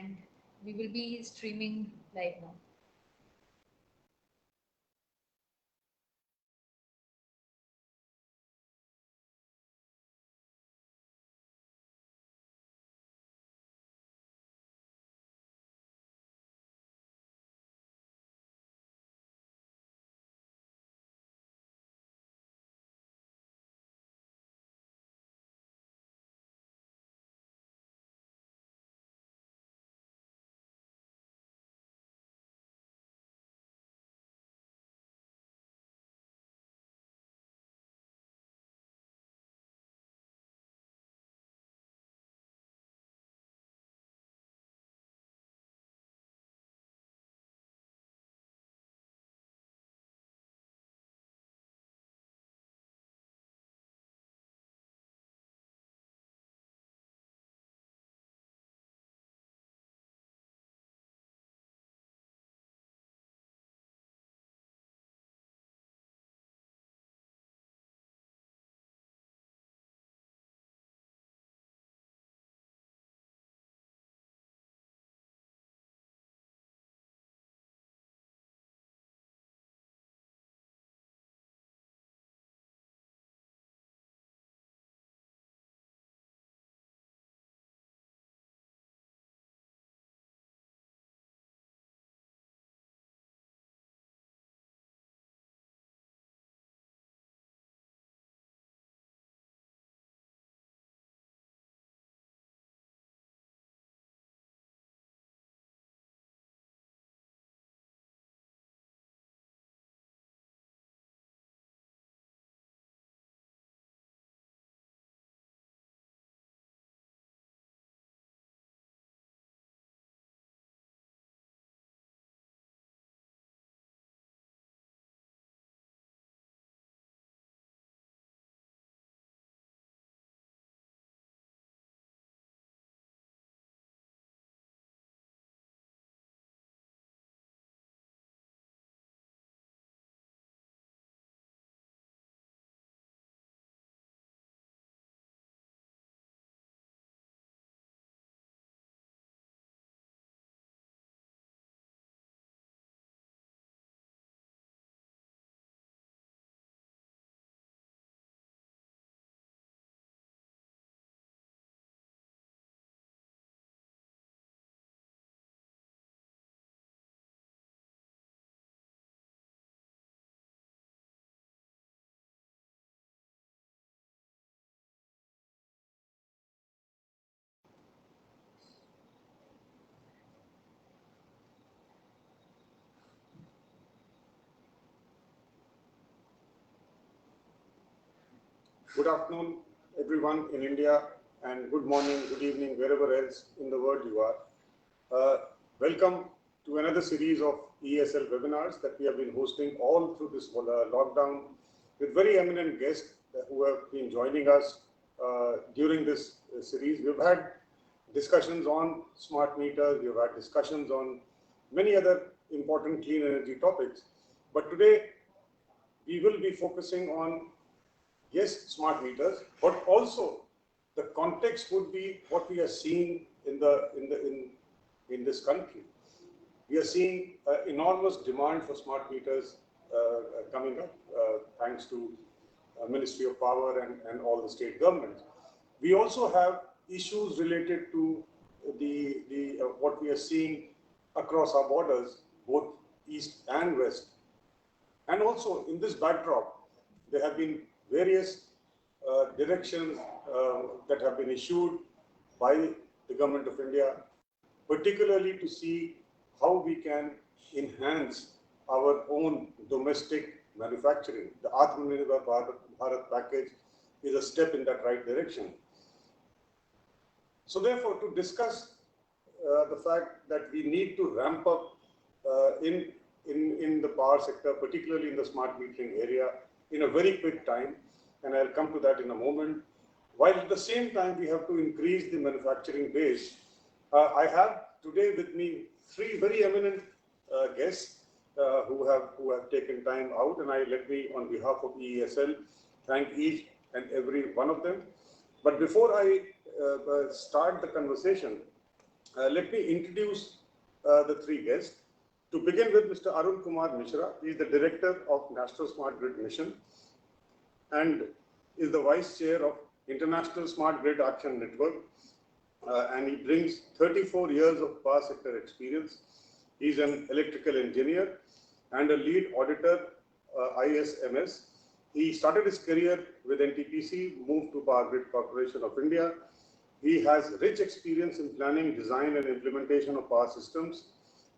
and we will be streaming live now. Good afternoon, everyone in India, and good morning, good evening, wherever else in the world you are. Welcome to another series of ESL webinars that we have been hosting all through this lockdown with very eminent guests who have been joining us during this series. We've had discussions on smart meters, we've had discussions on many other important clean energy topics, but today we will be focusing on, yes, smart meters, but also the context would be what we are seeing in this country. We are seeing enormous demand for smart meters coming up, thanks to Ministry of Power and all the state governments. We also have issues related to what we are seeing across our borders, both east and west. And also in this backdrop, there have been various directions that have been issued by the Government of India, particularly to see how we can enhance our own domestic manufacturing. The Atmanirbhar Bharat package is a step in that right direction. So therefore, to discuss the fact that we need to ramp up in the power sector, particularly in the smart metering area, in a very quick time, and I'll come to that in a moment, while at the same time we have to increase the manufacturing base. I have today with me three very eminent guests who have taken time out, and let me, on behalf of EESL, thank each and every one of them. But before I start the conversation, Let me introduce the three guests. To begin with, Mr. Arun Kumar Mishra. He is the Director of National Smart Grid Mission and is the Vice Chair of International Smart Grid Action Network. And he brings 34 years of power sector experience. He is an electrical engineer and a lead auditor, ISMS. He started his career with NTPC, moved to Power Grid Corporation of India. He has rich experience in planning, design, and implementation of power systems,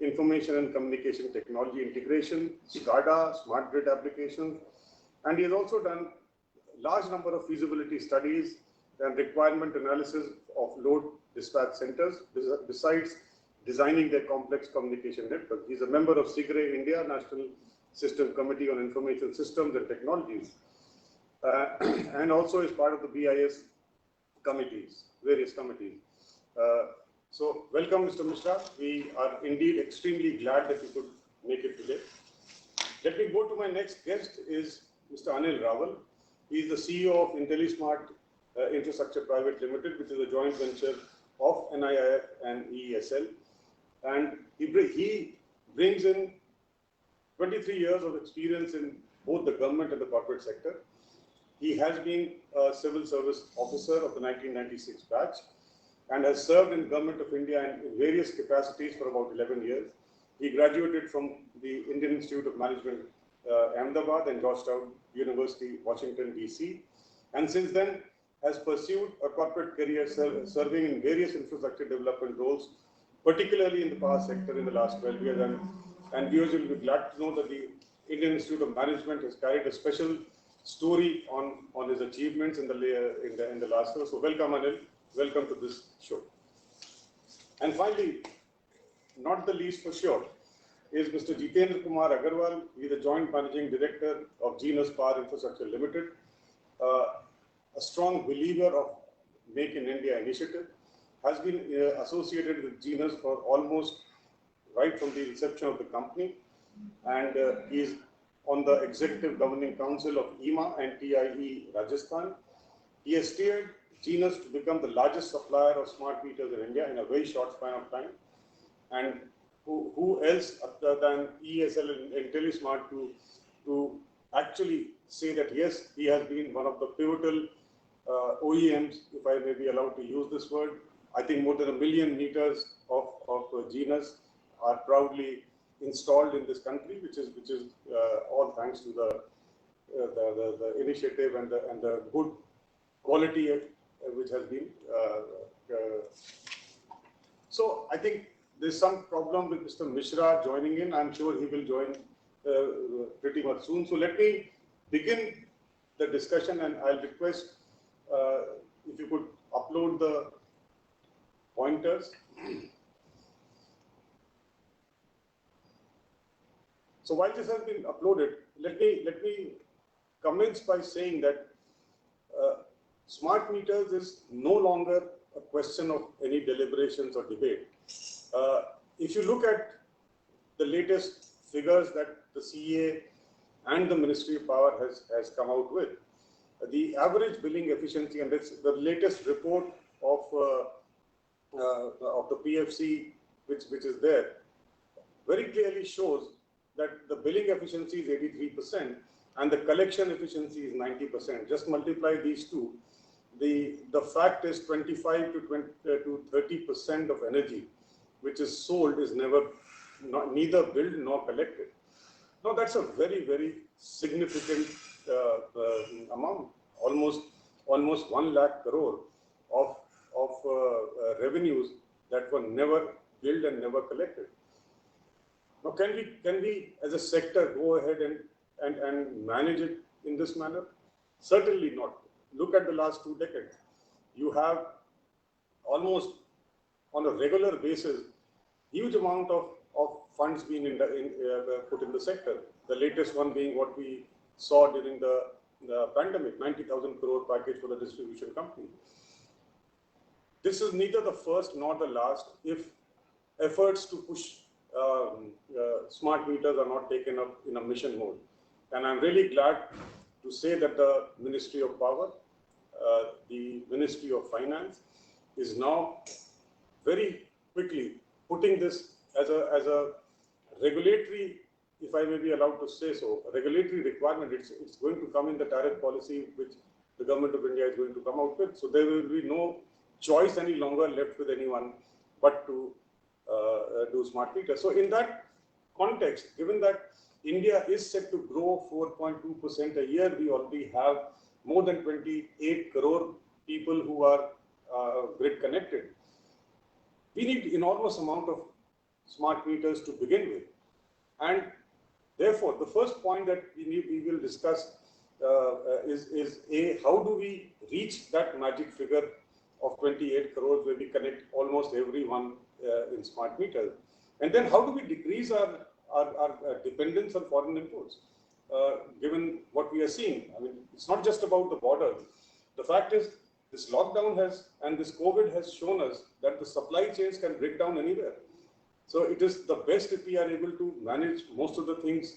information and communication technology integration, SCADA, smart grid applications, and he has also done a large number of feasibility studies and requirement analysis of load dispatch centers, besides designing their complex communication network. He is a member of SIGRE India, National System Committee on Information Systems and Technologies, and also is part of the BIS committees, various committees. So welcome, Mr. Mishra. We are indeed extremely glad that you could make it today. Let me go to my next guest is Mr. Anil Rawal. He is the CEO of IntelliSmart Infrastructure Private Limited, which is a joint venture of NIIF and EESL. And he brings in 23 years of experience in both the government and the corporate sector. He has been a civil service officer of the 1996 batch and has served in Government of India in various capacities for about 11 years. He graduated from the Indian Institute of Management, Ahmedabad, and Georgetown University, Washington, DC. And since then has pursued a corporate career serving in various infrastructure development roles, particularly in the power sector in the last 12 years. And viewers will be glad to know that the Indian Institute of Management has carried a special story on his achievements in the last year. So welcome, Anil. Welcome to this show. And finally, not the least for sure, is Mr. Jitendra Kumar Agarwal. He is the Joint Managing Director of Genus Power Infrastructure Limited, a strong believer of Make in India initiative, has been associated with Genus for almost right from the inception of the company, and he is on the Executive Governing Council of EMA and TIE Rajasthan. He has steered Genus to become the largest supplier of smart meters in India in a very short span of time. And who else other than ESL and IntelliSmart to actually say that yes, he has been one of the pivotal OEMs, if I may be allowed to use this word. I think more than 1 million meters of Genus are proudly installed in this country, which is all thanks to the initiative and the good quality which has been. So I think there's some problem with Mr. Mishra joining in. I'm sure he will join pretty much soon. So let me begin the discussion, and I'll request if you could upload the pointers. So while this has been uploaded, let me commence by saying that smart meters is no longer a question of any deliberations or debate. If you look at the latest figures that the CEA and the Ministry of Power has come out with, the average billing efficiency, and it's the latest report of the PFC, which is there, very clearly shows that the billing efficiency is 83% and the collection efficiency is 90%. Just multiply these two. The fact is 25 to 30% of energy which is sold is neither billed nor collected. Now that's a very, very significant amount, almost 1 lakh crore of revenues that were never billed and never collected. Now, can we as a sector go ahead and manage it in this manner? Certainly not. Look at the last 2 decades. You have almost on a regular basis huge amount of funds being put in the sector. The latest one being what we saw during the pandemic, 90,000 crore package for the distribution company. This is neither the first nor the last if efforts to push smart meters are not taken up in a mission mode. And I'm really glad to say that the Ministry of Power, the Ministry of Finance is now very quickly putting this as a regulatory, if I may be allowed to say so, a regulatory requirement. It's going to come in the tariff policy which the government of India is going to come out with. So there will be no choice any longer left with anyone but to do smart meters. So in that context, given that India is set to grow 4.2% a year, we already have more than 28 crore people who are grid connected. We need enormous amount of smart meters to begin with. And therefore, the first point that we will discuss is how do we reach that magic figure of 28 crores where we connect almost everyone in smart meters? And then how do we decrease our dependence on foreign imports, given what we are seeing? I mean, it's not just about the border. The fact is, this lockdown and this COVID has shown us that the supply chains can break down anywhere. So it is the best if we are able to manage most of the things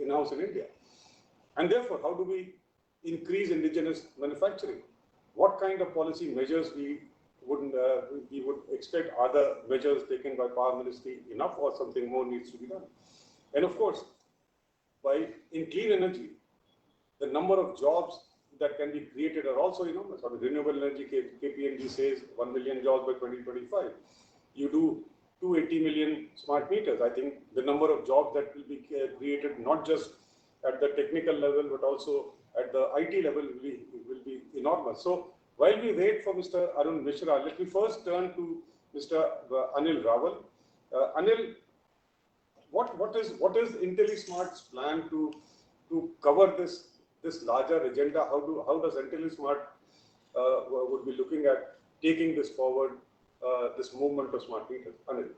in-house in India. And therefore, how do we increase indigenous manufacturing? What kind of policy measures we would expect? Are the measures taken by Power Ministry enough, or something more needs to be done? And of course, in clean energy, the number of jobs that can be created are also enormous. I mean, renewable energy, KPMG says 1 million jobs by 2025. You do 280 million smart meters. I think the number of jobs that will be created, not just at the technical level, but also at the IT level, will be enormous. So while we wait for Mr. Arun Mishra, let me first turn to Mr. Anil Rawal. Anil, what is IntelliSmart's plan to cover this larger agenda? How does IntelliSmart would be looking at taking this forward, this movement of smart meters? Anil.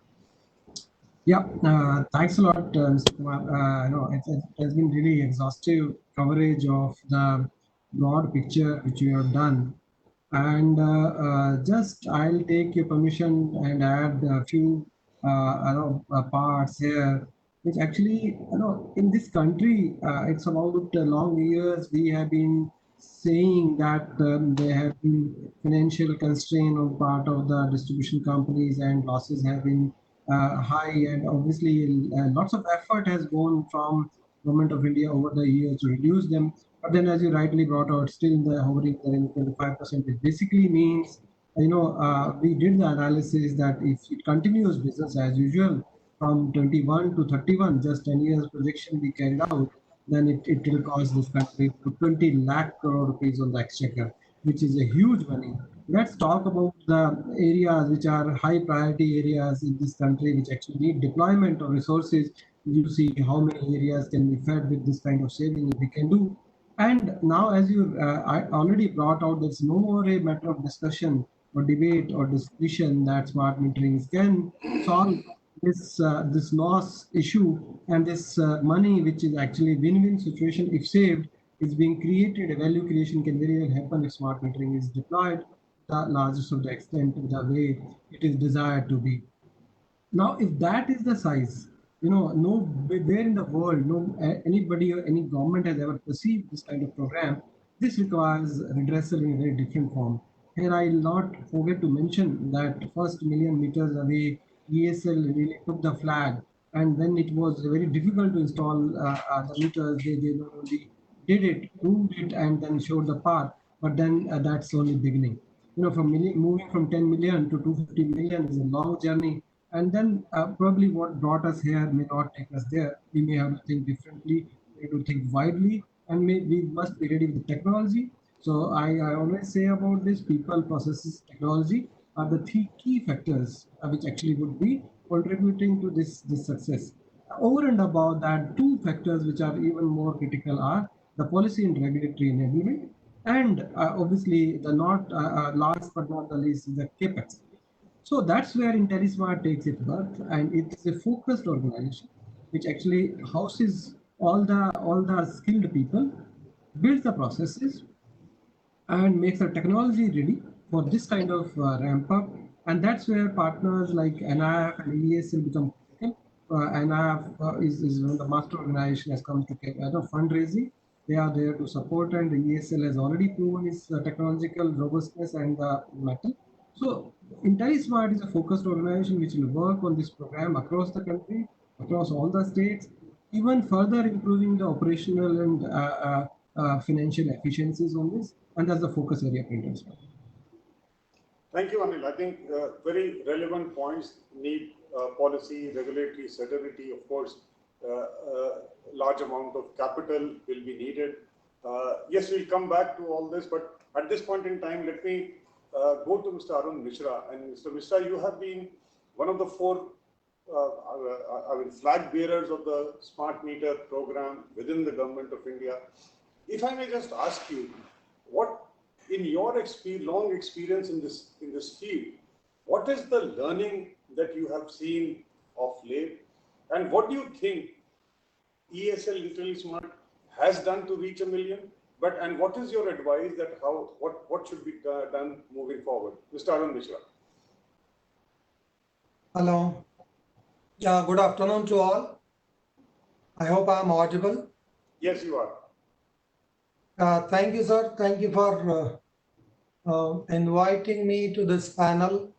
Yeah, thanks a lot, Mr. Kumar. It has been really exhaustive coverage of the broad picture which you have done. And just I'll take your permission and add a few parts here, which actually, in this country, it's about long years we have been saying that there have been financial constraint on part of the distribution companies and losses have been high, and obviously lots of effort has gone from Government of India over the years to reduce them. But then, as you rightly brought out, still they're hovering there in 25%, which basically means, we did the analysis that if it continues business as usual from 21 to 31, just 10 years projection we carried out, then it will cost this country 20 lakh crore rupees on the exchequer, which is a huge money. Let's talk about the areas which are high priority areas in this country, which actually need deployment of resources. You see how many areas can be fed with this kind of saving if we can do. And now, as I already brought out, there's no more a matter of discussion or debate or discussion that smart metering can solve this loss issue, and this money, which is actually win-win situation if saved, is being created. A value creation can very well happen if smart metering is deployed the largest of the extent the way it is desired to be. Now, if that is the size, nowhere in the world, anybody or any government has ever perceived this kind of program. This requires redressal in a very different form. Here, I will not forget to mention that first million meters away, ESL really took the flag, and then it was very difficult to install the meters. They not only did it, proved it, and then showed the path. But then that's only beginning. Moving from 10 million to 250 million is a long journey. And then probably what brought us here may not take us there. We may have to think differently, we have to think widely, and we must be ready with the technology. So I always say about this, people, processes, technology are the three key factors which actually would be contributing to this success. Over and above that, two factors which are even more critical are the policy and regulatory enablement, and obviously the not last but not the least, the CAPEX. So that's where IntelliSmart takes its birth, and it's a focused organization which actually houses all the skilled people, builds the processes, and makes the technology ready for this kind of ramp up. And that's where partners like NIF and ESL become critical. NIF is one of the master organization has come to fundraising. They are there to support, and the ESL has already proven its technological robustness and the metal. So IntelliSmart is a focused organization which will work on this program across the country, across all the states, even further improving the operational and financial efficiencies on this. And that's the focus area for IntelliSmart. Thank you, Anil. I think very relevant points need policy, regulatory certainty. Of course, large amount of capital will be needed. Yes, we'll come back to all this, but at this point in time, let me go to Mr. Arun Mishra. And Mr. Mishra, you have been one of the four flag bearers of the smart meter program within the government of India. If I may just ask you, what, in your long experience in this field, what is the learning that you have seen of late, and what do you think ESL IntelliSmart has done to reach 1 million? And what is your advice that what should be done moving forward, Mr. Arun Mishra? Hello. Yeah, good afternoon to all. I hope I am audible. Yes, you are. Thank you, sir. Thank you for inviting me to this panel.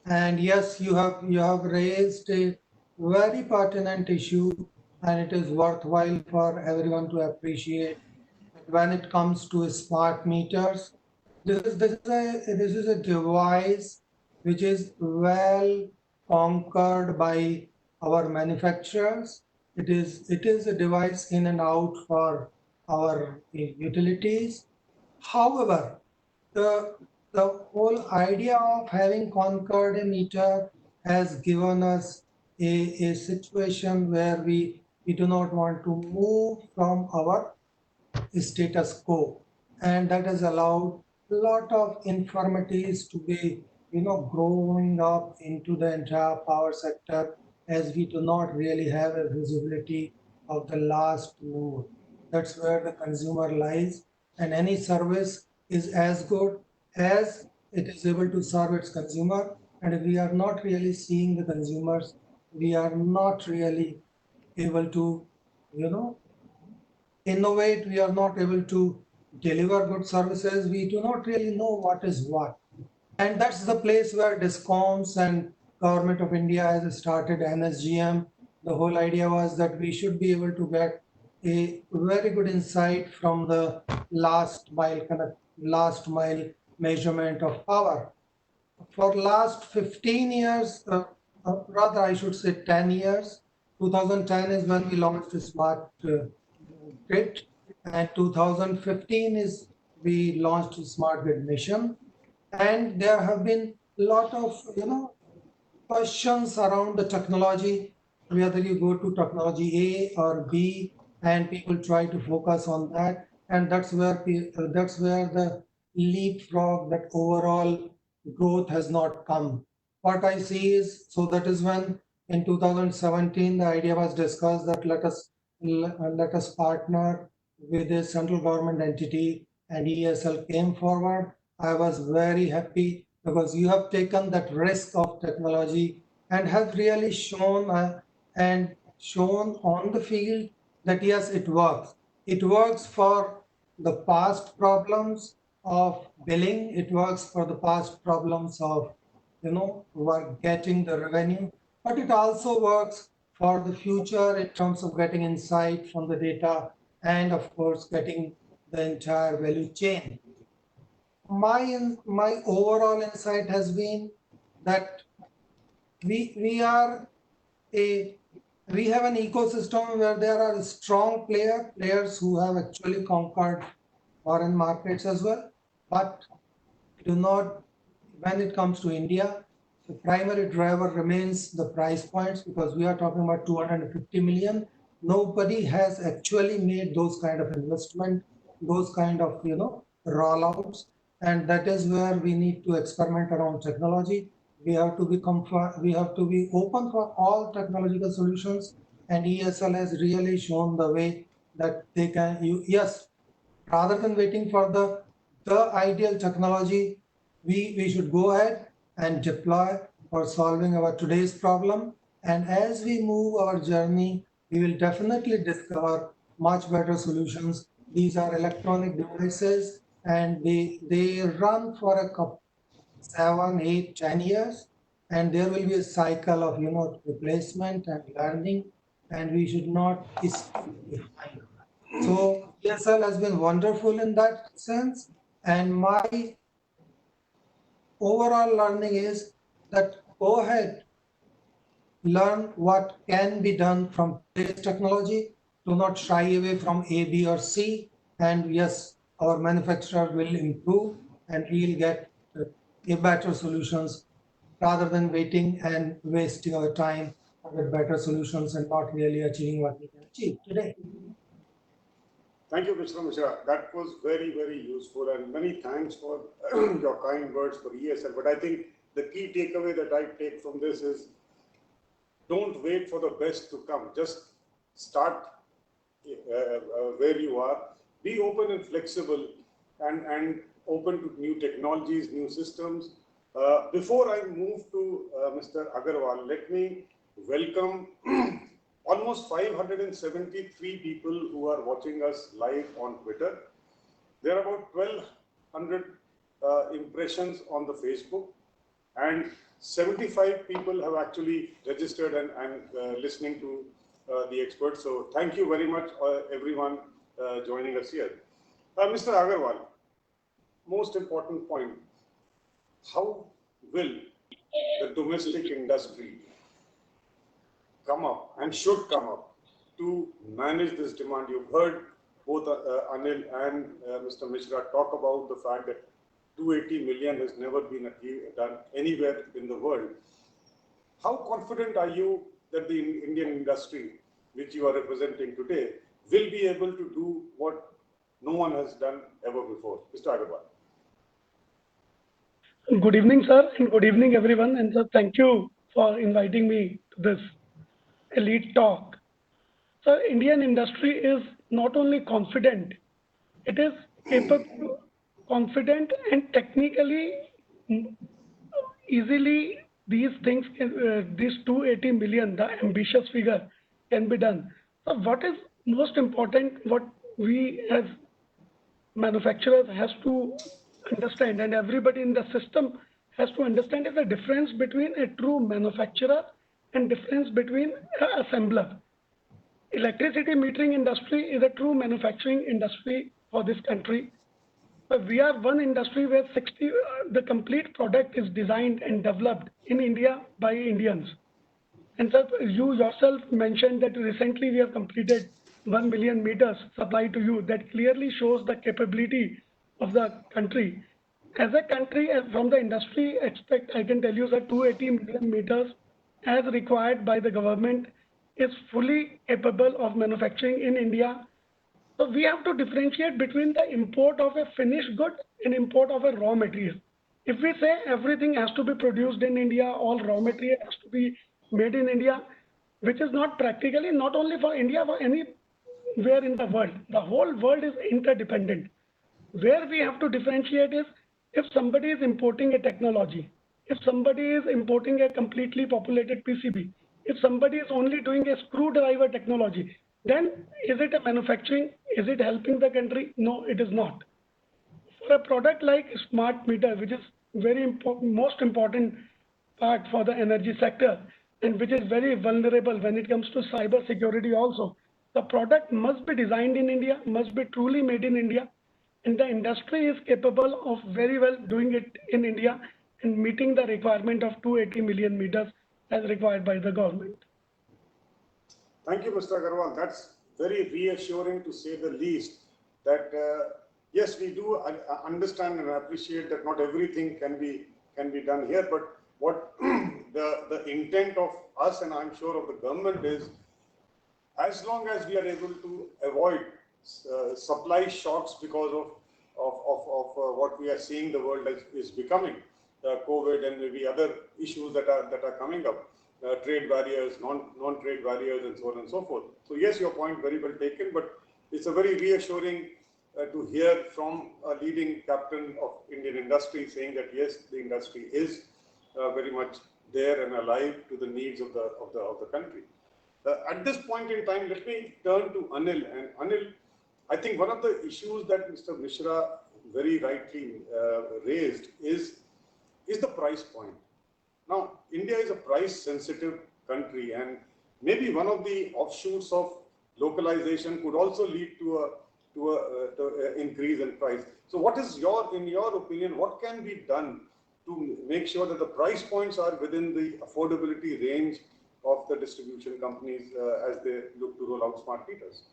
And yes, you have raised a very pertinent issue, and it is worthwhile for everyone to appreciate. When it comes to smart meters, this is a device which is well conquered by our manufacturers. It is a device in and out for our utilities. However, the whole idea of having conquered a meter has given us a situation where we do not want to move from our status quo, and that has allowed a lot of infirmities to be growing up into the entire power sector, as we do not really have a visibility of the last move. That's where the consumer lies, and any service is as good as it is able to serve its consumer. And if we are not really seeing the consumers, we are not really able to innovate, we are not able to deliver good services, we do not really know what is what. And that's the place where DISCOMs and Government of India has started NSGM. The whole idea was that we should be able to get a very good insight from the last mile measurement of power. For last 15 years, rather I should say 10 years, 2010 is when we launched the smart grid, and 2015 is we launched Smart Grid Mission. And there have been a lot of questions around the technology, whether you go to technology A or B, and people try to focus on that, and that's where the leapfrog, that overall growth has not come. What I see is, so that is when in 2017 the idea was discussed that let us partner with a central government entity, and ESL came forward. I was very happy because you have taken that risk of technology and have really shown on the field that yes, it works. It works for the past problems of billing. It works for the past problems of getting the revenue, but it also works for the future in terms of getting insight from the data and of course getting the entire value chain. My overall insight has been that we have an ecosystem where there are strong players who have actually conquered foreign markets as well, but do not. When it comes to India, the primary driver remains the price points, because we are talking about 250 million. Nobody has actually made those kind of investment, those kind of rollouts, and that is where we need to experiment around technology. We have to be open for all technological solutions, and ESL has really shown the way that they can. Yes, rather than waiting for the ideal technology, we should go ahead and deploy for solving our today's problem. And as we move our journey, we will definitely discover much better solutions. These are electronic devices, and they run for 7, 8, 10 years, and there will be a cycle of replacement and learning, and we should not stay behind. So ESL has been wonderful in that sense, and my overall learning is that go ahead, learn what can be done from today's technology. Do not shy away from A, B, or C. And yes, our manufacturer will improve and we'll get a better solutions rather than waiting and wasting our time with better solutions and not really achieving what we can achieve today. Thank you, Mr. Mishra. That was very, very useful, and many thanks for your kind words for ESL. But I think the key takeaway that I take from this is don't wait for the best to come. Just start where you are. Be open and flexible and open to new technologies, new systems. Before I move to Mr. Agarwal, let me welcome almost 573 people who are watching us live on Twitter. There are about 1,200 impressions on the Facebook, and 75 people have actually registered and listening to the experts. So thank you very much, everyone joining us here. Mr. Agarwal, most important point, how will the domestic industry come up and should come up to manage this demand? You've heard both Anil and Mr. Mishra talk about the fact that 280 million has never been done anywhere in the world. How confident are you that the Indian industry, which you are representing today, will be able to do what no one has done ever before? Mr. Agarwal. Good evening, sir, and good evening, everyone. And sir, thank you for inviting me to this elite talk. Sir, Indian industry is not only confident, it is capable, confident, and technically easily these things, this 280 million, the ambitious figure, can be done. So, what is most important, what we as manufacturers has to understand, and everybody in the system has to understand, is the difference between a true manufacturer and difference between an assembler. Electricity metering industry is a true manufacturing industry for this country. But we are one industry where the complete product is designed and developed in India by Indians. And sir, you yourself mentioned that recently we have completed 1 million meters supply to you. That clearly shows the capability of the country. As a country, from the industry aspect, I can tell you that 280 million meters as required by the government is fully capable of manufacturing in India. So we have to differentiate between the import of a finished good and import of a raw material. If we say everything has to be produced in India, all raw material has to be made in India, which is not practically not only for India, but anywhere in the world. The whole world is interdependent. Where we have to differentiate is if somebody is importing a technology, if somebody is importing a completely populated PCB, if somebody is only doing a screwdriver technology, then is it a manufacturing? Is it helping the country? No, it is not. For a product like smart meter, which is very important, most important part for the energy sector, and which is very vulnerable when it comes to cyber security also, the product must be designed in India, must be truly made in India, and the industry is capable of very well doing it in India and meeting the requirement of 280 million meters as required by the government. Thank you, Mr. Agarwal. That's very reassuring, to say the least, that yes, we do understand and appreciate that not everything can be done here, but what the intent of us, and I'm sure of the government, is as long as we are able to avoid supply shocks because of what we are seeing the world is becoming, COVID and maybe other issues that are coming up, trade barriers, non-trade barriers, and so on and so forth. So yes, your point very well taken, but it's a very reassuring to hear from a leading captain of Indian industry saying that yes, the industry is very much there and alive to the needs of the country. At this point in time, let me turn to Anil. And Anil, I think one of the issues that Mr. Mishra very rightly raised is is the price point. Now, India is a price-sensitive country, and maybe one of the offshoots of localization could also lead to a increase in price. So, what is in your opinion, what can be done to make sure that the price points are within the affordability range of the distribution companies as they look to roll out smart meters?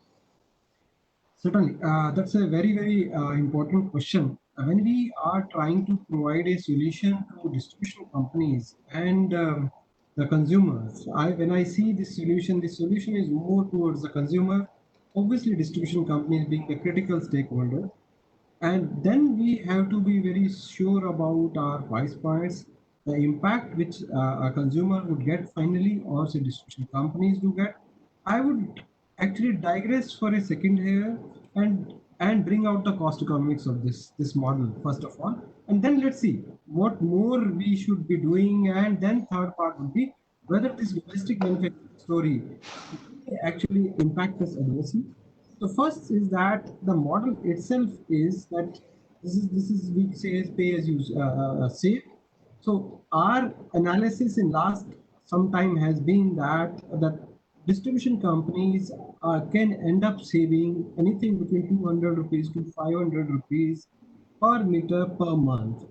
Certainly, that's a very, very important question. When we are trying to provide a solution to distribution companies and the consumers, when I see this solution is more towards the consumer, obviously distribution companies being the critical stakeholder. And then we have to be very sure about our price points, the impact which a consumer would get finally, or say distribution companies do get. I would actually digress for a second here and bring out the cost economics of this model first of all, and then let's see what more we should be doing, and then third part would be whether this domestic manufacturing story actually impact us adversely. So first is that the model itself is that this is we say as pay as you save. So our analysis in last some time has been that distribution companies can end up saving anything between 200 rupees to 500 rupees per meter per month.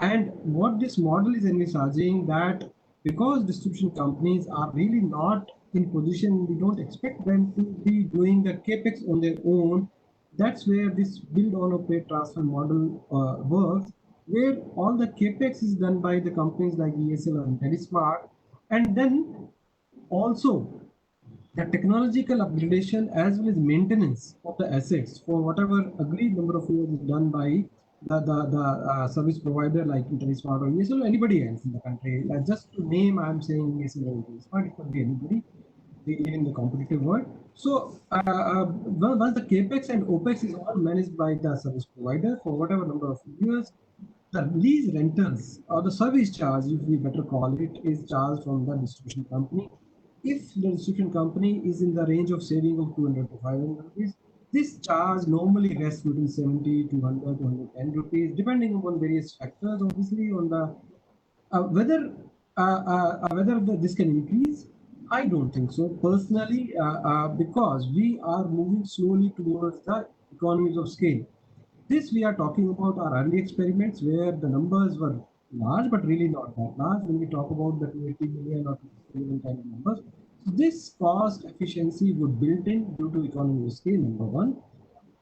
And what this model is envisaging that because distribution companies are really not in position, we don't expect them to be doing the capex on their own. That's where this build on operate transfer model works, where all the capex is done by the companies like ESL and IntelliSmart, and then also the technological upgradation as well as maintenance of the assets for whatever agreed number of years is done by the service provider like IntelliSmart or ESL or anybody else in the country. Just to name, I'm saying ESL or IntelliSmart, it could be anybody in the competitive world. So once the capex and opex is all managed by the service provider for whatever number of years, the lease rentals or the service charge, if we better call it, is charged from the distribution company. If the distribution company is in the range of saving of 200 to 500 rupees, this charge normally rests between 70 to 100 to 110 rupees, depending upon various factors, obviously, on the whether this can increase. I don't think so personally, because we are moving slowly towards the economies of scale. This we are talking about our early experiments where the numbers were large, but really not that large when we talk about the 280 million or 250 million kind of numbers. So this cost efficiency would built in due to economy of scale, number one.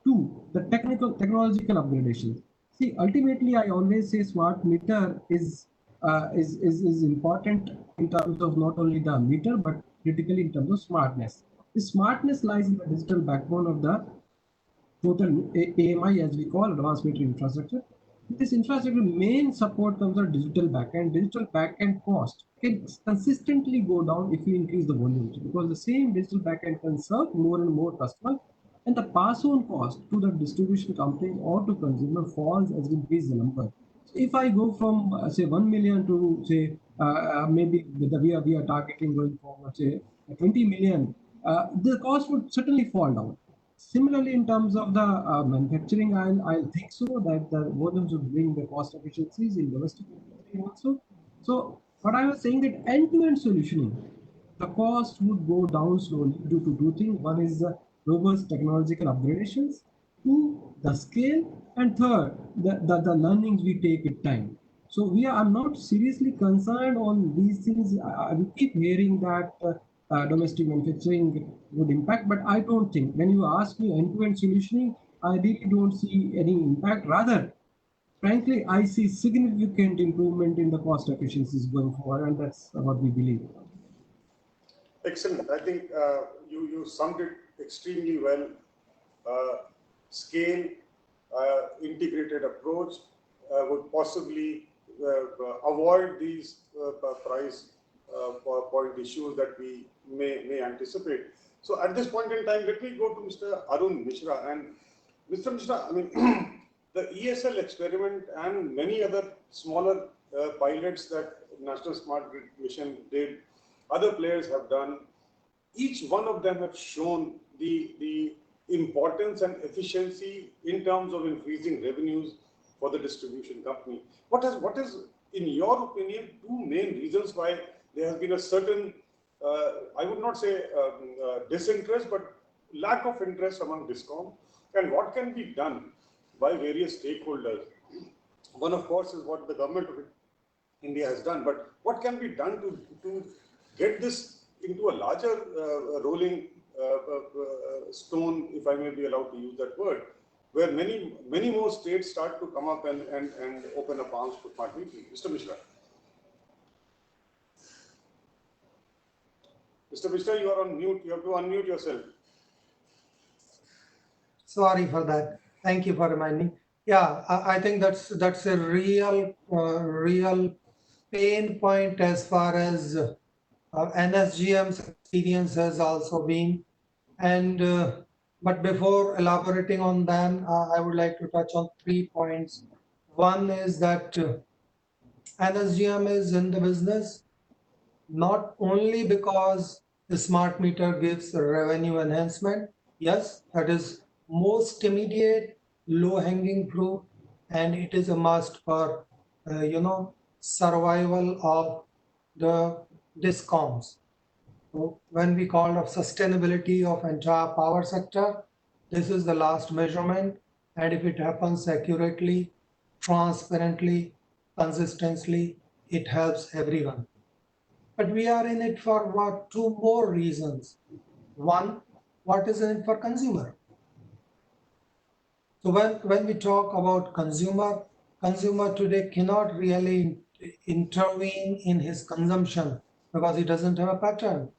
Two, the technological upgradation. See, ultimately, I always say smart meter is important in terms of not only the meter, but critically in terms of smartness. The smartness lies in the digital backbone of the total AMI, as we call advanced metering infrastructure. This infrastructure main support comes from digital backend. Digital backend cost can consistently go down if you increase the volumes, because the same digital backend can serve more and more customers, and the pass-on cost to the distribution company or to consumer falls as we increase the number. So if I go from say 1 million to say maybe we are targeting going forward say 20 million, the cost would certainly fall down. Similarly, in terms of the manufacturing, I'll think so that the volumes would bring the cost efficiencies in domestic manufacturing also. So what I was saying that end-to-end solutioning, the cost would go down slowly due to two things. One is the robust technological upgradations, two, the scale, and third, the learnings we take with time. So I'm not seriously concerned on these things. We keep hearing that domestic manufacturing would impact, but I don't think, when you ask me end-to-end solutioning, I really don't see any impact. Rather, frankly, I see significant improvement in the cost efficiencies going forward, and that's what we believe. Excellent. I think you summed it extremely well. Scale, integrated approach would possibly avoid these price point issues that we may anticipate. So at this point in time, let me go to Mr. Arun Mishra. And Mr. Mishra, I mean, the ESL experiment and many other smaller pilots that National Smart Grid Mission did, other players have done, each one of them have shown the importance and efficiency in terms of increasing revenues for the distribution company. What is in your opinion, two main reasons why there has been a certain, I would not say disinterest, but lack of interest among DISCOM, and what can be done by various stakeholders? One, of course, is what the government of India has done, but what can be done to get this into a larger rolling stone, if I may be allowed to use that word, where many more states start to come up and open up arms for smart metering? Mr. Mishra. Mr. Mishra, you are on mute. You have to unmute yourself. Sorry for that. Thank you for reminding. Yeah, I think that's a real pain point as far as NSGM's experience has also been. And but before elaborating on them, I would like to touch on 3 points. One is that NSGM is in the business not only because the smart meter gives revenue enhancement. Yes, that is most immediate, low-hanging fruit, and it is a must for survival of the DISCOMs. So when we call of sustainability of entire power sector, this is the last measurement, and if it happens accurately, transparently, consistently, it helps everyone. But we are in it for what? Two more reasons. One, what is in it for consumer? So when we talk about consumer today cannot really intervene in his consumption because he doesn't have a pattern.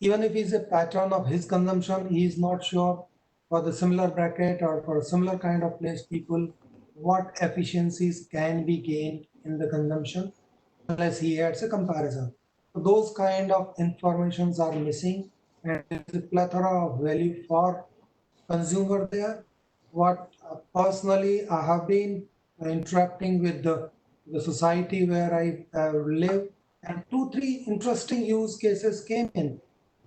Even if he's a pattern of his consumption, he is not sure for the similar bracket or for a similar kind of place people what efficiencies can be gained in the consumption unless he adds a comparison. So those kind of informations are missing, and there is a plethora of value for consumer there. What personally I have been interacting with the society where I live, and 2-3 interesting use cases came in.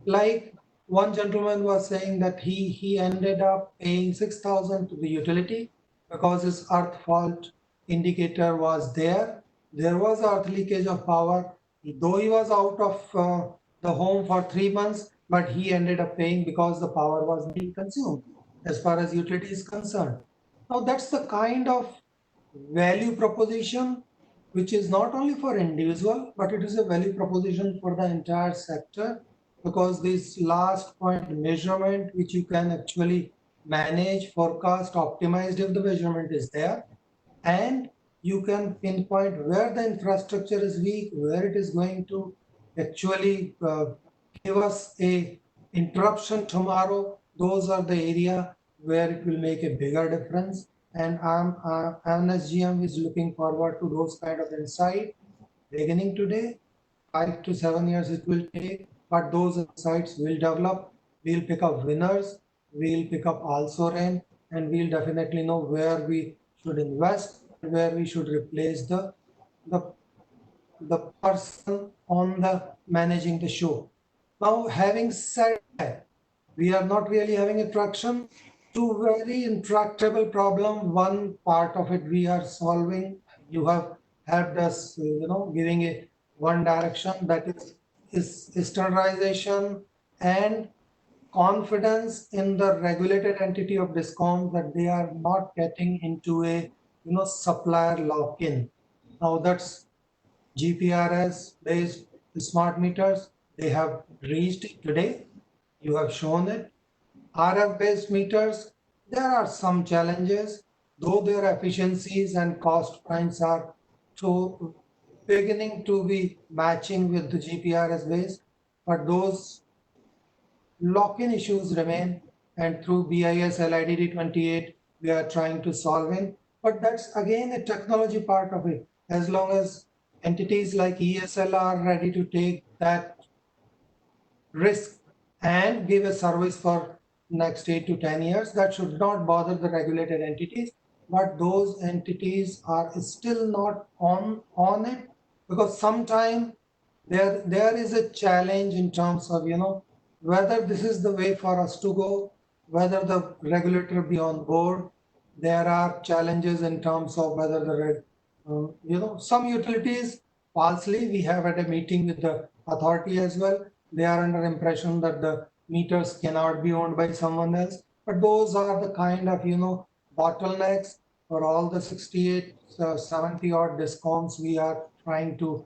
Like one gentleman was saying that he ended up paying 6,000 to the utility because his earth fault indicator was there. There was earth leakage of power, though he was out of the home for 3 months, but he ended up paying because the power was being consumed as far as utility is concerned. Now that's the kind of value proposition which is not only for individual, but it is a value proposition for the entire sector, because this last point measurement, which you can actually manage, forecast, optimized if the measurement is there, and you can pinpoint where the infrastructure is weak, where it is going to actually give us a interruption tomorrow. Those are the area where it will make a bigger difference. And NSGM is looking forward to those kind of insight beginning today. 5 to 7 years it will take, but those insights will develop. We'll pick up winners, we'll pick up also rain, and we'll definitely know where we should invest, where we should replace the person on the managing the show. Now, having said that, we are not really having a traction. Two very intractable problem. One part of it we are solving. You have helped us, giving a one direction, that is standardization and confidence in the regulated entity of DISCOM that they are not getting into a supplier lock-in. Now that's GPRS based smart meters. They have reached it today. You have shown it. RF based meters, there are some challenges, though their efficiencies and cost points are beginning to be matching with the GPRS based, but those lock-in issues remain, and through BIS LIDD 28 we are trying to solve it. But that's again a technology part of it. As long as entities like ESL are ready to take that risk and give a service for next 8 to 10 years, that should not bother the regulated entities. But those entities are still not on it, because sometimes there is a challenge in terms of whether this is the way for us to go, whether the regulator be on board. There are challenges in terms of whether the some utilities, falsely, we have had a meeting with the authority as well. They are under impression that the meters cannot be owned by someone else. But those are the kind of, bottlenecks for all the 68, 70 odd discoms. We are trying to,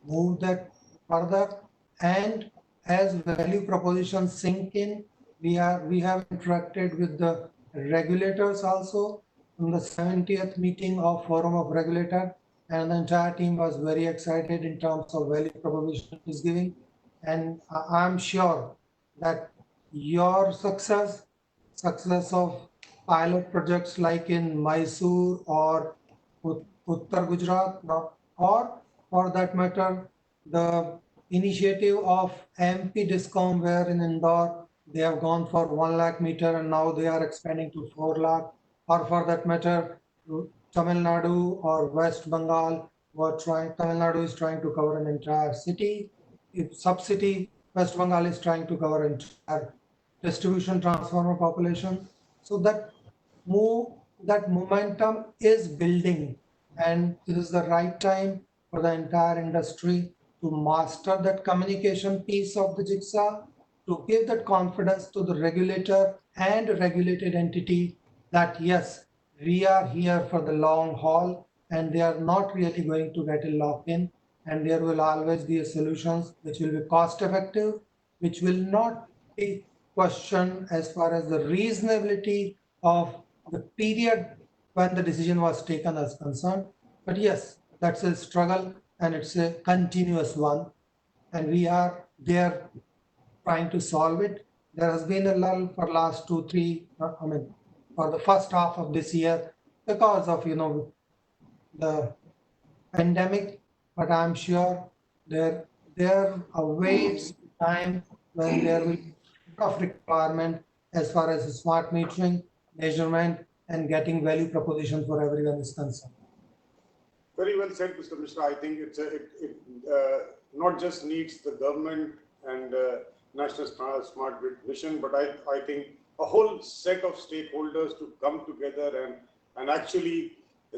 move that further. And as value propositions sink in, we have interacted with the regulators also in the 70th meeting of Forum of Regulator, and the entire team was very excited in terms of value proposition it is giving. And I'm sure that your success of pilot projects like in Mysore or Uttar Gujarat, or for that matter, the initiative of MP Discom, where in Indore they have gone for 1 lakh meter and now they are expanding to 4 lakh, or for that matter, Tamil Nadu or West Bengal Tamil Nadu is trying to cover an entire city. If sub-city, West Bengal is trying to cover entire distribution transformer population. So that momentum is building, and this is the right time for the entire industry to master that communication piece of the jigsaw, to give that confidence to the regulator and regulated entity that yes, we are here for the long haul and they are not really going to get a lock-in, and there will always be a solutions which will be cost effective, which will not be questioned as far as the reasonability of the period when the decision was taken as concerned. But yes, that's a struggle and it's a continuous one, and we are there trying to solve it. There has been a lull for last 2, 3, for the first half of this year because of, the pandemic, but I'm sure there awaits time when there will be of requirement as far as smart metering, measurement, and getting value proposition for everyone is concerned. Very well said, Mr. Mishra. I think it not just needs the government and National Smart Grid Mission, but I think a whole set of stakeholders to come together and actually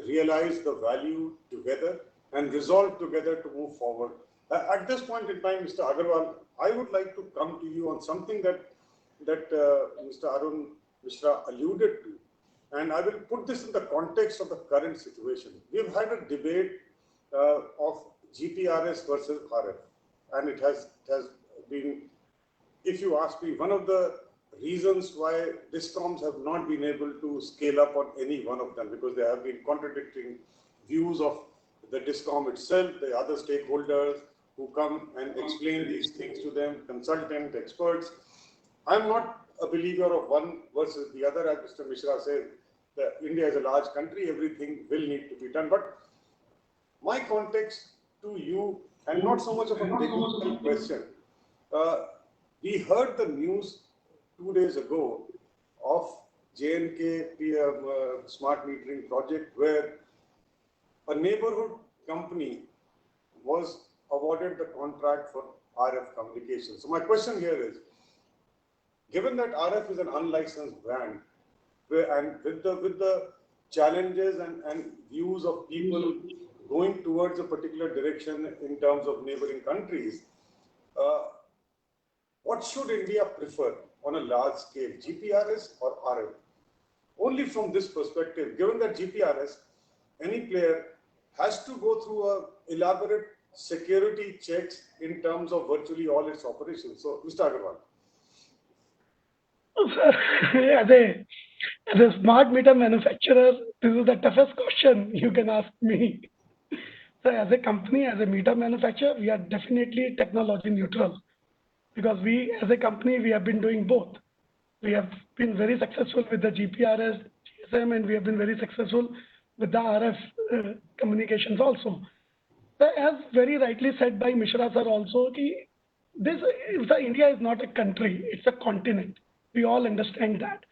realize the value together and resolve together to move forward. At this point in time, Mr. Agarwal, I would like to come to you on something that Mr. Arun Mishra alluded to. And I will put this in the context of the current situation. We've had a debate of GPRS versus RF, and it has been, if you ask me, one of the reasons why DISCOMs have not been able to scale up on any one of them, because there have been contradicting views of the DISCOM itself, the other stakeholders who come and explain these things to them, consultant, experts. I'm not a believer of one versus the other. As Mr. Mishra said, India is a large country, everything will need to be done. But my context to you, and not so much of a technical question, we heard the news 2 days ago of J&K smart metering project, where a neighborhood company was awarded the contract for RF communication. So my question here is, given that RF is an unlicensed brand, and with the challenges and views of people going towards a particular direction in terms of neighboring countries, what should India prefer on a large scale, GPRS or RF? Only from this perspective, given that GPRS, any player has to go through a elaborate security checks in terms of virtually all its operations. So, Mr. Agarwal. As a smart meter manufacturer, this is the toughest question you can ask me. So as a company, as a meter manufacturer, we are definitely technology neutral, because we as a company, we have been doing both. We have been very successful with the GPRS, GSM, and we have been very successful with the RF communications also. So as very rightly said by Mishra sir also, India is not a country, it's a continent. We all understand that.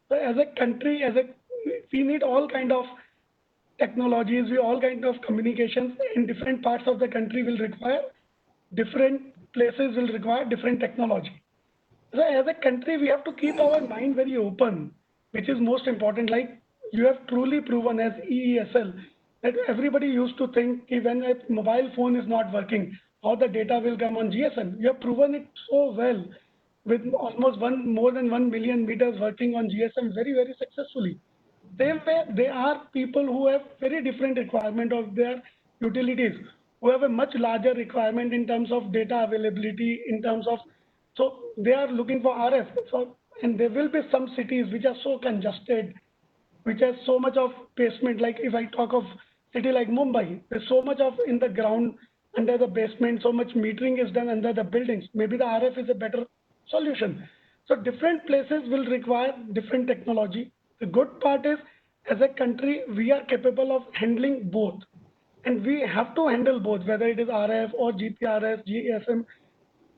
So as a country, we need all kind of technologies, all kind of communications in different parts of the country will require, different places will require different technology. So as a country, we have to keep our mind very open, which is most important. Like you have truly proven as EESL, that everybody used to think ki when a mobile phone is not working, how the data will come on GSM. You have proven it so well with almost more than 1 million meters working on GSM very, very successfully. Same way, there are people who have very different requirement of their utilities, who have a much larger requirement in terms of data availability, in terms of, so they are looking for RF. So, and there will be some cities which are so congested, which has so much of basement. Like if I talk of city like Mumbai, there's so much of in the ground under the basement, so much metering is done under the buildings. Maybe the RF is a better solution. So different places will require different technology. The good part is, as a country, we are capable of handling both. And we have to handle both, whether it is RF or GPRS, GSM,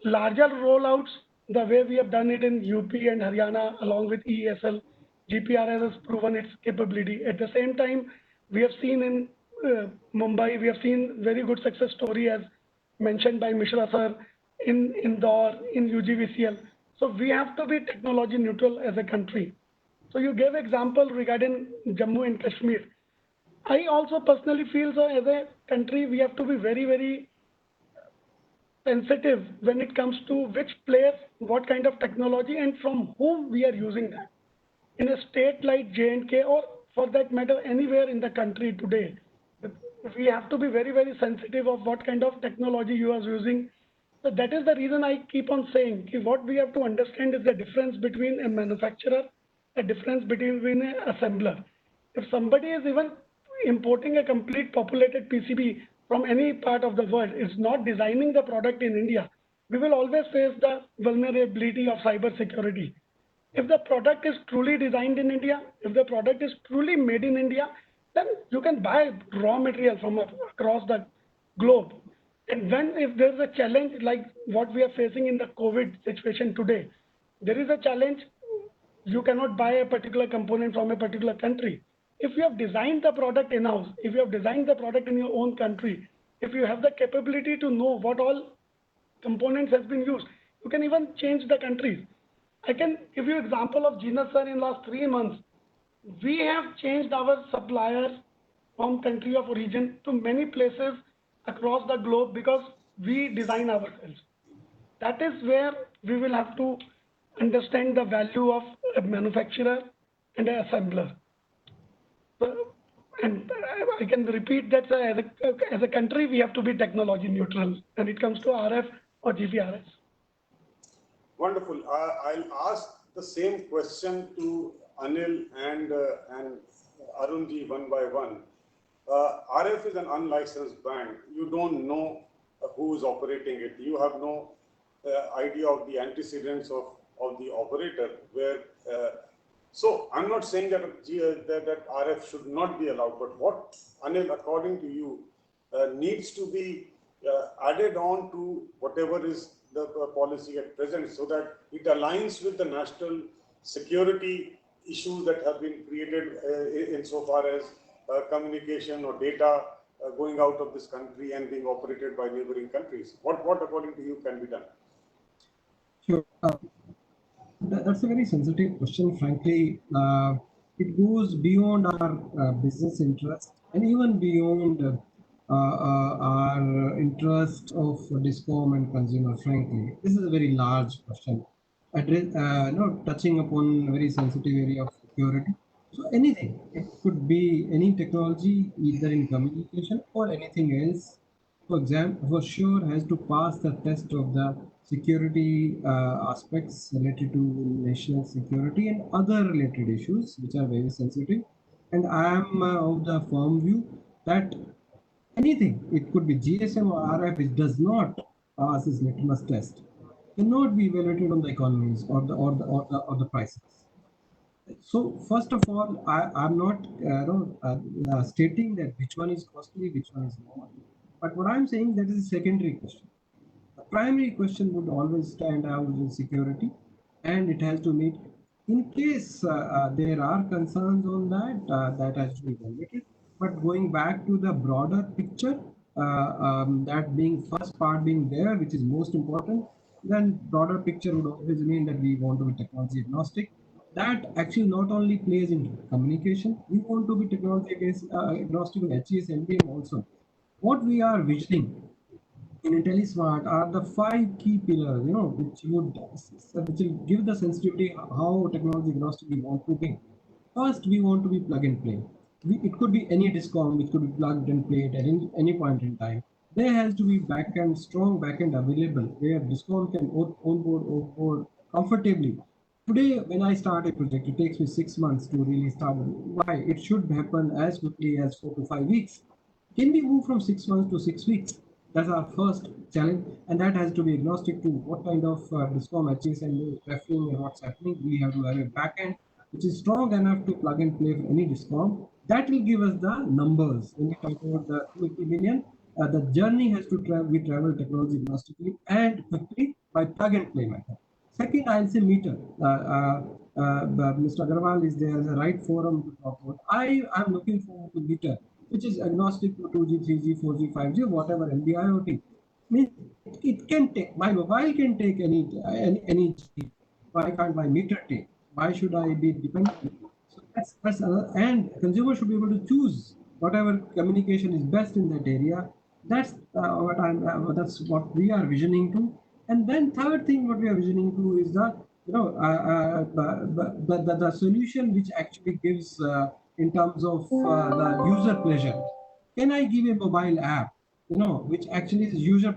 larger rollouts, the way we have done it in UP and Haryana along with ESL. GPRS has proven its capability. At the same time, we have seen in Mumbai, we have seen very good success story as mentioned by Mishra sir in Indore, in UGVCL. So we have to be technology neutral as a country. So you gave example regarding Jammu and Kashmir. I also personally feel so as a country, we have to be very, very sensitive when it comes to which place, what kind of technology, and from whom we are using that. In a state like J&K, or for that matter, anywhere in the country today, we have to be very, very sensitive of what kind of technology you are using. So that is the reason I keep on saying what we have to understand is the difference between a manufacturer, a difference between an assembler. If somebody is even importing a complete populated PCB from any part of the world, is not designing the product in India, we will always face the vulnerability of cyber security. If the product is truly designed in India, if the product is truly made in India, then you can buy raw material from across the globe. And when if there is a challenge like what we are facing in the COVID situation today, there is a challenge, you cannot buy a particular component from a particular country. If you have designed the product in-house, if you have designed the product in your own country, if you have the capability to know what all components has been used, you can even change the countries. I can give you example of Genus sir in last 3 months. We have changed our suppliers from country of origin to many places across the globe because we design ourselves. That is where we will have to understand the value of a manufacturer and an assembler. So, and I can repeat that as a country, we have to be technology neutral when it comes to RF or GPRS. Wonderful. I'll ask the same question to Anil and Arunji one by one. RF is an unlicensed brand. You don't know who is operating it. You have no idea of the antecedents of the operator. So I'm not saying that RF should not be allowed, but what, Anil, according to you, needs to be added on to whatever is the policy at present, so that it aligns with the national security issues that have been created insofar as communication or data going out of this country and being operated by neighboring countries. What according to you can be done? Sure. That's a very sensitive question, frankly. It goes beyond our business interest and even beyond our interest of DISCOM and consumer, frankly. This is a very large question, touching upon a very sensitive area of security. So anything, it could be any technology, either in communication or anything else, for sure has to pass the test of the security aspects related to national security and other related issues which are very sensitive. And I am of the firm view that anything, it could be GSM or RF, which does not pass this litmus test, cannot be evaluated on the economies or the prices. So first of all, I'm not stating that which one is costly, which one is not. But what I'm saying, that is a secondary question. The primary question would always stand out in security, and it has to meet. In case there are concerns on that, that has to be evaluated. But going back to the broader picture, that being first part being there, which is most important, then broader picture would always mean that we want to be technology agnostic. that actually not only plays in communication, we want to be technology agnostic in HES MDM also. What we are visioning in IntelliSmart are the five key pillars, which will give the sensitivity how technology agnostic we want to be. First, we want to be plug and play. It could be any discom which could be plugged and played at any point in time. There has to be strong backend available where discom can onboard comfortably. Today, when I start a project, it takes me 6 months to really start. Why? It should happen as quickly as 4 to 5 weeks. Can we move from 6 months to 6 weeks? That's our first challenge, and that has to be agnostic to what kind of discom matches and referring and what's happening. We have to have a backend which is strong enough to plug and play for any discom. That will give us the numbers. When we talk about the 280 million, the journey has to be traveled technology agnostically and quickly by plug and play method. Second, I'll say meter. Mr. Agarwal is there as a right forum to talk about. I am looking forward to meter, which is agnostic to 2G, 3G, 4G, 5G, whatever NB-IoT. Means it can take, my mobile can take any G. Why can't my meter take? Why should I be dependent? So that's and consumer should be able to choose whatever communication is best in that area. That's what we are visioning to. And then third thing, what we are visioning to is the solution which actually gives in terms of the user pleasure. Can I give a mobile app, which actually is user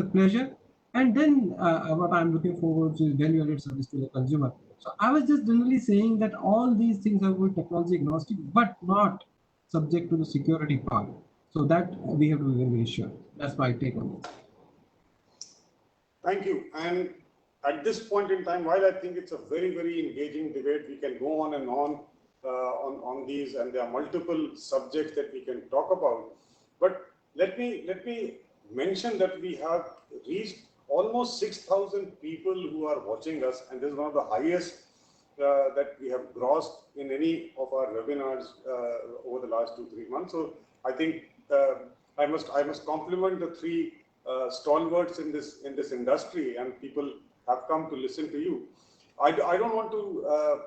pleasure? And then what I'm looking forward to is value-added service to the consumer. So I was just generally saying that all these things are good technology agnostic, but not subject to the security part. So that we have to be very, very sure. That's my take on this. Thank you. And at this point in time, while I think it's a very, very engaging debate, we can go on and on these, and there are multiple subjects that we can talk about. But let me mention that we have reached almost 6,000 people who are watching us, and this is one of the highest that we have grossed in any of our webinars over the last 2-3 months. So I think I must compliment the three stalwarts in this industry, and people have come to listen to you. I don't want to,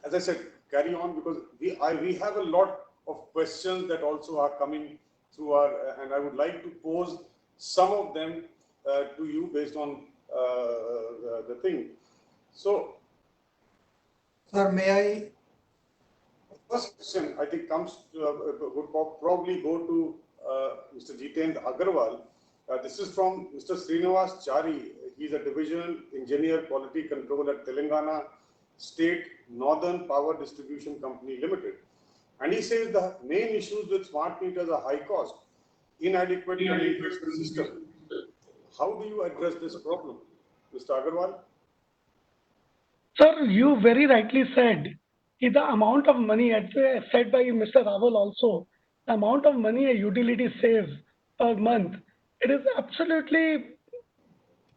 as I said, carry on, because we have a lot of questions that also are coming through and I would like to pose some of them to you based on the thing. So, Sir, may I? First question I think would probably go to Mr. Jitendra Agarwal. This is from Mr. Srinivas Chari. He's a divisional engineer quality control at Telangana State Northern Power Distribution Company Limited. And he says the main issues with smart meters are high cost, inadequate communication system. How do you address this problem, Mr. Agarwal? Sir, you very rightly said the amount of money, as said by Mr. Rawal also, the amount of money a utility saves per month, it is absolutely,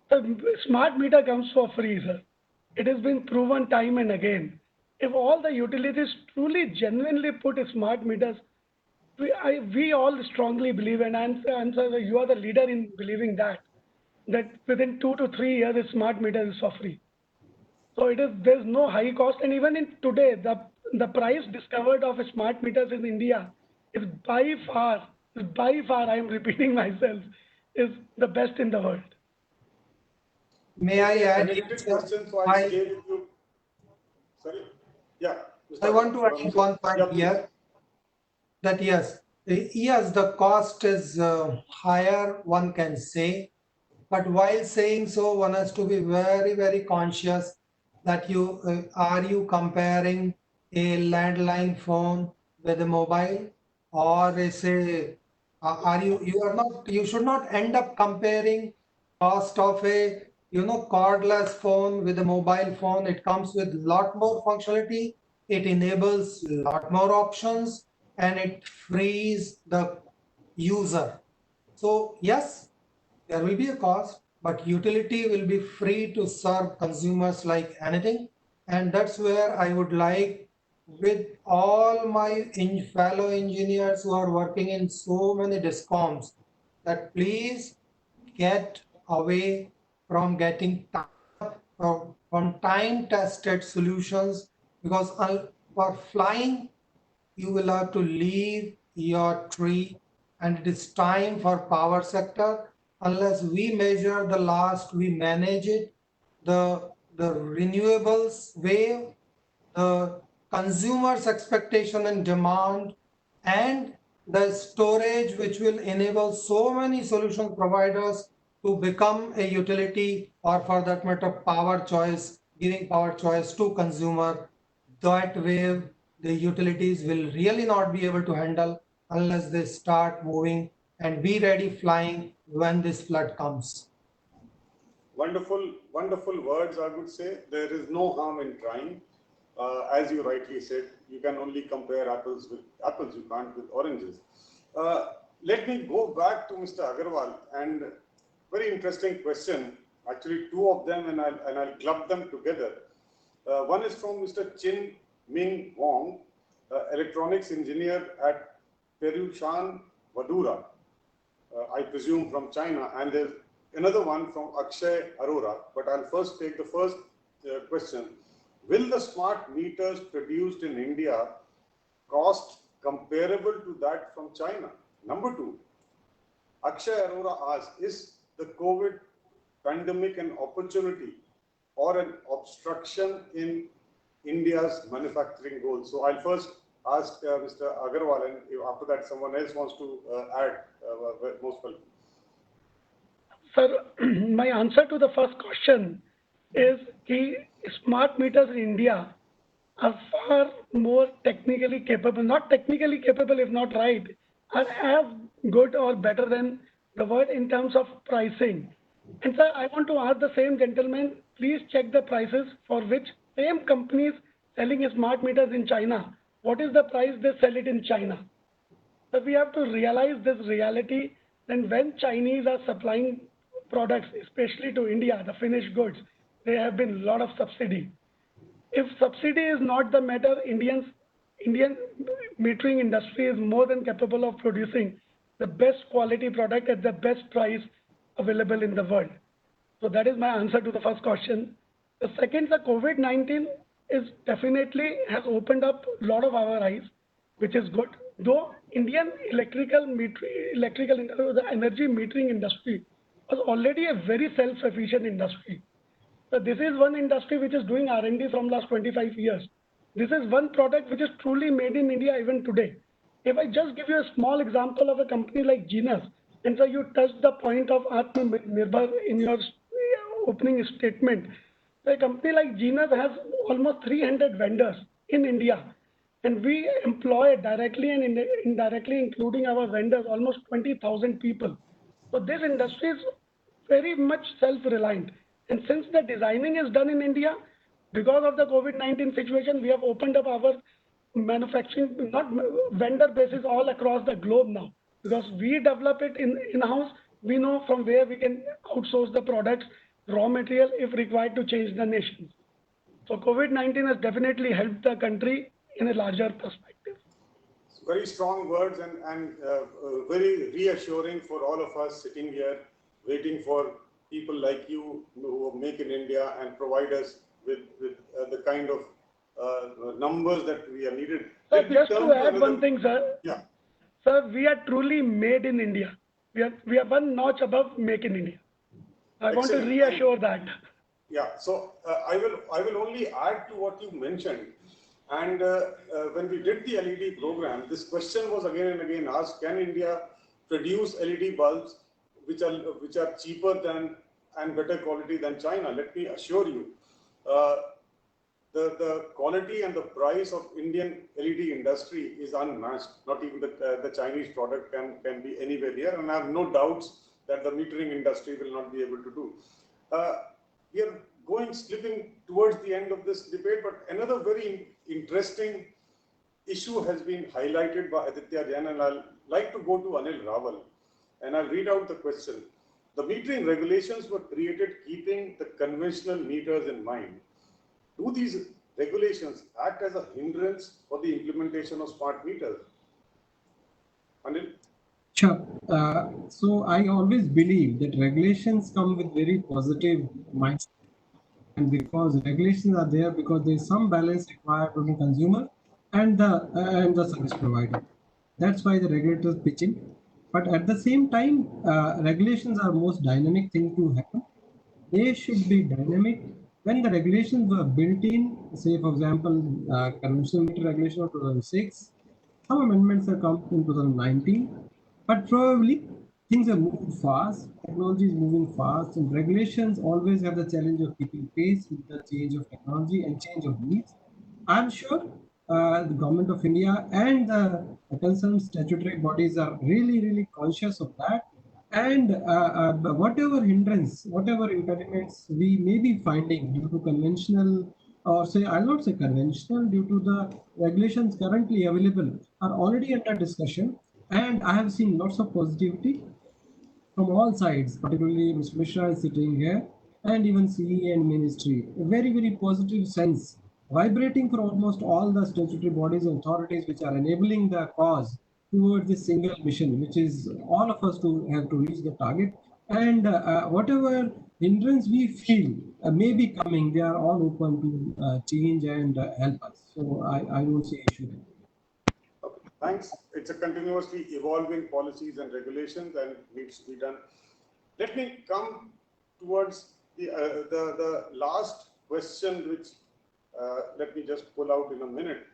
the smart meter comes for free, sir. It has been proven time and again. If all the utilities truly, genuinely put smart meters, we all strongly believe, and sir, you are the leader in believing that within 2 to 3 years, a smart meter is for free. So there's no high cost, and even in today, the price discovered of smart meters in India is by far, I am repeating myself, is the best in the world. May I add? Question, so I stay with you. Sorry? Yeah. I want to add one point here. That yes, the cost is higher, one can say, but while saying so, one has to be very, very conscious that are you comparing a landline phone with a mobile, or you should not end up comparing cost of a cordless phone with a mobile phone. It comes with lot more functionality, it enables lot more options, and it frees the user. So yes, there will be a cost, but utility will be free to serve consumers like anything. And that's where I would like, with all my fellow engineers who are working in so many discoms, that please get away from getting from time tested solutions because for flying, you will have to leave your tree, and it is time for power sector. Unless we measure the last, we manage it, the renewables wave, the consumers' expectation and demand, and the storage, which will enable so many solution providers to become a utility, or for that matter, power choice, giving power choice to consumer. That wave the utilities will really not be able to handle unless they start moving and be ready flying when this flood comes. Wonderful, wonderful words, I would say. There is no harm in trying. As you rightly said, you can only compare apples with apples, you can't with oranges. Let me go back to Mr. Agarwal, and very interesting question. Actually, two of them, and I'll club them together. One is from Mr. Chin Ming Wong, electronics engineer at Perushan Vadura, I presume from China, and there's another one from Akshay Arora. But I'll first take the first question. Will the smart meters produced in India cost comparable to that from China? Number two, Akshay Arora asks, is the COVID pandemic an opportunity or an obstruction in India's manufacturing goals? So I'll first ask Mr. Agarwal, and if after that someone else wants to add, most welcome. Sir, my answer to the first question is smart meters in India are far more technically capable, not technically capable if not right, are as good or better than the world in terms of pricing. And sir, I want to ask the same gentleman, please check the prices for which same companies selling smart meters in China. What is the price they sell it in China? So we have to realize this reality. Then when Chinese are supplying products, especially to India, the finished goods, there have been a lot of subsidy. If subsidy is not the matter, Indian metering industry is more than capable of producing the best quality product at the best price available in the world. So that is my answer to the first question. The second, the COVID-19 is definitely has opened up a lot of our eyes, which is good. Though Indian the energy metering industry was already a very self-sufficient industry. So this is one industry which is doing R&D from last 25 years. This is one product which is truly made in India even today. If I just give you a small example of a company like Genus, and so you touched the point of Atmanirbhar in your opening statement. So a company like Genus has almost 300 vendors in India, and we employ directly and indirectly, including our vendors, almost 20,000 people. So this industry is very much self-reliant. And since the designing is done in India, because of the COVID-19 situation, we have opened up our manufacturing, not vendor basis all across the globe now. Because we develop it in-house, we know from where we can outsource the products, raw material if required to change the nations. So COVID-19 has definitely helped the country in a larger perspective. Very strong words and very reassuring for all of us sitting here, waiting for people like you who make in India and provide us with the kind of numbers that we are needed. Sir, just to add one thing, sir. Yeah. Sir, we are truly made in India. We are one notch above make in India. I want to reassure that. Yeah. So I will only add to what you mentioned. And when we did the LED program, this question was again and again asked: can India produce LED bulbs which are cheaper than and better quality than China? Let me assure you, the quality and the price of Indian LED industry is unmatched. Not even the Chinese product can be anywhere near, and I have no doubts that the metering industry will not be able to do. We are slipping towards the end of this debate, but another very interesting issue has been highlighted by Aditya Jain, and I'll like to go to Anil Rawal, and I'll read out the question. The metering regulations were created keeping the conventional meters in mind. Do these regulations act as a hindrance for the implementation of smart meters? Anil? Sure. So I always believe that regulations come with very positive mindset. and because regulations are there, because there is some balance required between consumer and the service provider. That's why the regulators pitch in. But at the same time, regulations are most dynamic thing to happen. They should be dynamic. When the regulations were built in, say for example, conventional meter regulation of 2006, some amendments have come in 2019, but probably things are moving fast, technology is moving fast, and regulations always have the challenge of keeping pace with the change of technology and change of needs. I'm sure the government of India and the concerned statutory bodies are really, really conscious of that. And whatever hindrance, whatever impediments we may be finding due to conventional, or say, I'll not say conventional, due to the regulations currently available, are already under discussion. And I have seen lots of positivity from all sides, particularly Mr. Mishra is sitting here, and even CE and Ministry. A very, very positive sense vibrating for almost all the statutory bodies and authorities which are enabling the cause towards this single mission, which is all of us to have to reach the target. And whatever hindrance we feel may be coming, they are all open to change and help us. So I don't see issue there. Okay, thanks. It's a continuously evolving policies and regulations and needs to be done. Let me come towards the last question, which let me just pull out in a minute.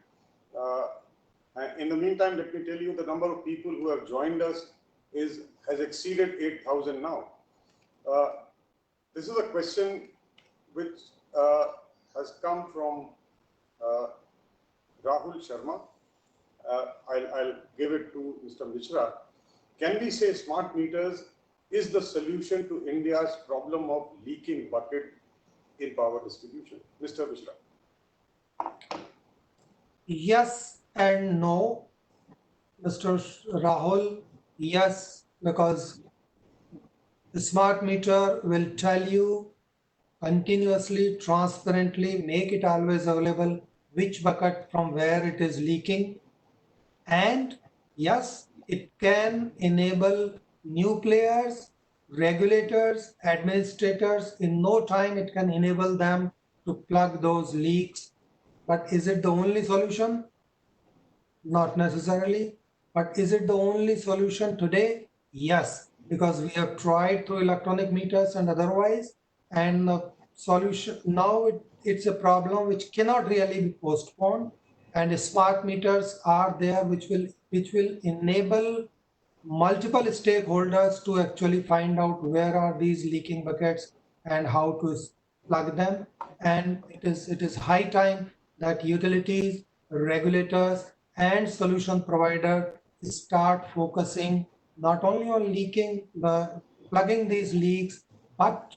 In the meantime, let me tell you the number of people who have joined us has exceeded 8,000 now. This is a question which has come from Rahul Sharma. I'll give it to Mr. Mishra. Can we say smart meters is the solution to India's problem of leaking bucket in power distribution? Mr. Mishra. Yes and no, Mr. Rahul. Yes, because the smart meter will tell you continuously, transparently, make it always available, which bucket from where it is leaking. And yes, it can enable new players, regulators, administrators. In no time, it can enable them to plug those leaks. But is it the only solution? Not necessarily. But is it the only solution today? Yes, because we have tried through electronic meters and otherwise, and the solution now it's a problem which cannot really be postponed, and smart meters are there which will enable multiple stakeholders to actually find out where are these leaking buckets and how to plug them. And it is high time that utilities, regulators, and solution provider start focusing not only on plugging these leaks, but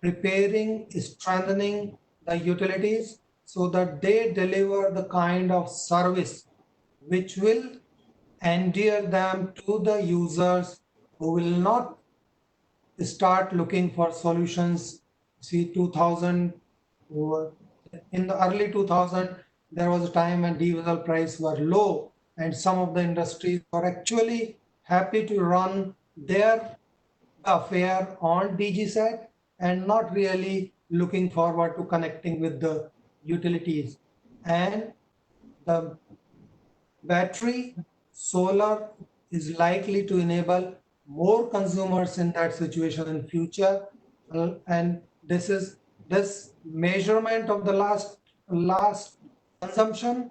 preparing, strengthening the utilities so that they deliver the kind of service which will endear them to the users, who will not start looking for solutions. See, 2000, in the early 2000, there was a time when diesel prices were low, and some of the industries were actually happy to run their affair on DGSAT and not really looking forward to connecting with the utilities. And the battery, solar is likely to enable more consumers in that situation in future. And this measurement of the last consumption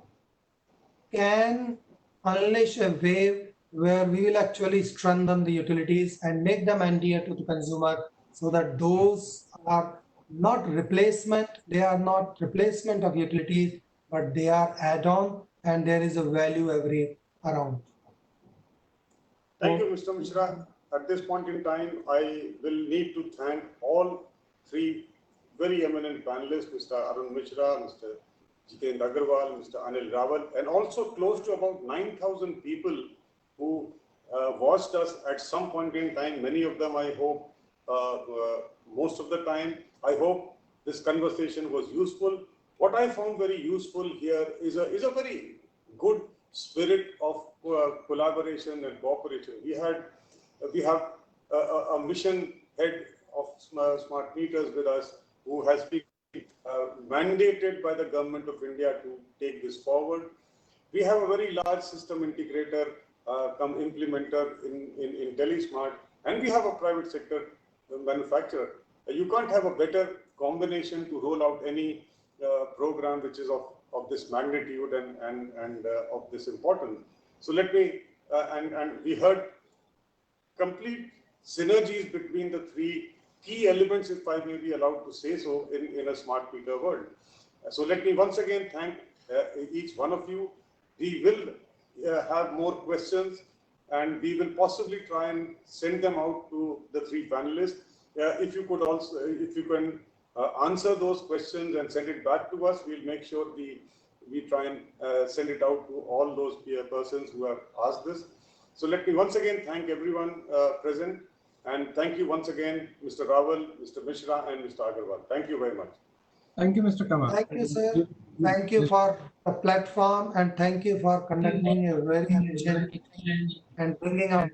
can unleash a wave where we will actually strengthen the utilities and make them endear to the consumer, so that those are not replacement, they are not replacement of utilities, but they are add-on, and there is a value every around. Thank you, Mr. Mishra. At this point in time, I will need to thank all three very eminent panelists, Mr. Arun Mishra, Mr. Jitendra Agarwal, Mr. Anil Rawal, and also close to about 9,000 people who watched us at some point in time. Many of them, I hope, most of the time. I hope this conversation was useful. What I found very useful here is a very good spirit of collaboration and cooperation. We have a mission head of smart meters with us, who has been mandated by the government of India to take this forward. We have a very large system integrator, come implementer in Delhi Smart, and we have a private sector manufacturer. You can't have a better combination to roll out any program which is of this magnitude and of this importance. So let me, and we heard complete synergies between the three key elements, if I may be allowed to say so, in a smart meter world. So let me once again thank each one of you. We will have more questions, and we will possibly try and send them out to the three panelists. If you could also, if you can answer those questions and send it back to us, we'll make sure we try and send it out to all those persons who have asked this. So let me once again thank everyone present, and thank you once again, Mr. Rawal, Mr. Mishra, and Mr. Agarwal. Thank you very much. Thank you, Mr. Kamal. Thank you, sir. Thank you for the platform, and thank you for conducting a very efficient and bringing out